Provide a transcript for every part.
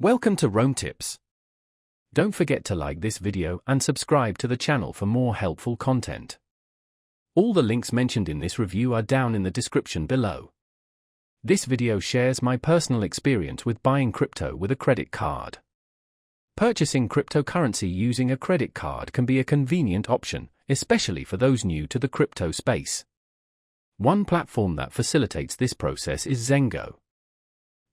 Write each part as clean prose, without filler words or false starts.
Welcome to Rome Tips. Don't forget to like this video and subscribe to the channel for more helpful content. All the links mentioned in this review are down in the description below. This video shares my personal experience with buying crypto with a credit card. Purchasing cryptocurrency using a credit card can be a convenient option, especially for those new to the crypto space. One platform that facilitates this process is Zengo.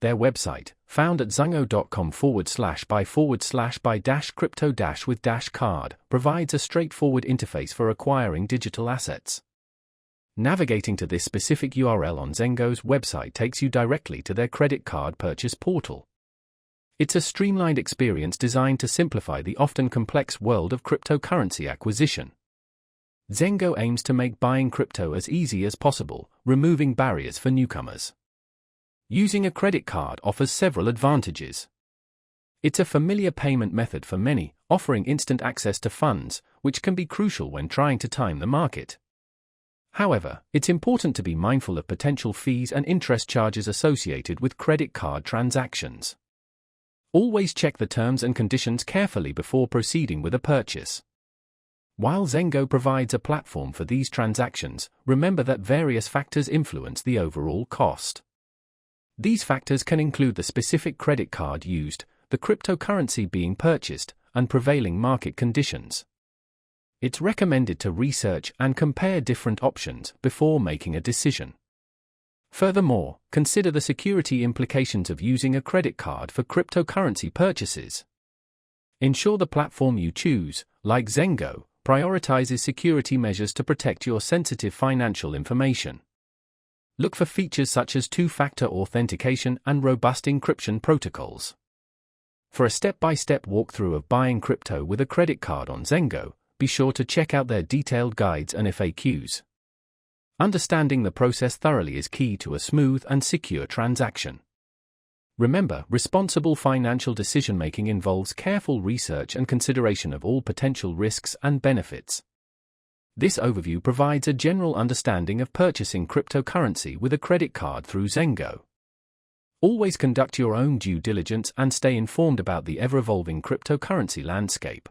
Their website, found at zengo.com/buy/crypto-with-card, provides a straightforward interface for acquiring digital assets. Navigating to this specific URL on Zengo's website takes you directly to their credit card purchase portal. It's a streamlined experience designed to simplify the often complex world of cryptocurrency acquisition. Zengo aims to make buying crypto as easy as possible, removing barriers for newcomers. Using a credit card offers several advantages. It's a familiar payment method for many, offering instant access to funds, which can be crucial when trying to time the market. However, it's important to be mindful of potential fees and interest charges associated with credit card transactions. Always check the terms and conditions carefully before proceeding with a purchase. While Zengo provides a platform for these transactions, remember that various factors influence the overall cost. These factors can include the specific credit card used, the cryptocurrency being purchased, and prevailing market conditions. It's recommended to research and compare different options before making a decision. Furthermore, consider the security implications of using a credit card for cryptocurrency purchases. Ensure the platform you choose, like Zengo, prioritizes security measures to protect your sensitive financial information. Look for features such as two-factor authentication and robust encryption protocols. For a step-by-step walkthrough of buying crypto with a credit card on Zengo, be sure to check out their detailed guides and FAQs. Understanding the process thoroughly is key to a smooth and secure transaction. Remember, responsible financial decision-making involves careful research and consideration of all potential risks and benefits. This overview provides a general understanding of purchasing cryptocurrency with a credit card through Zengo. Always conduct your own due diligence and stay informed about the ever-evolving cryptocurrency landscape.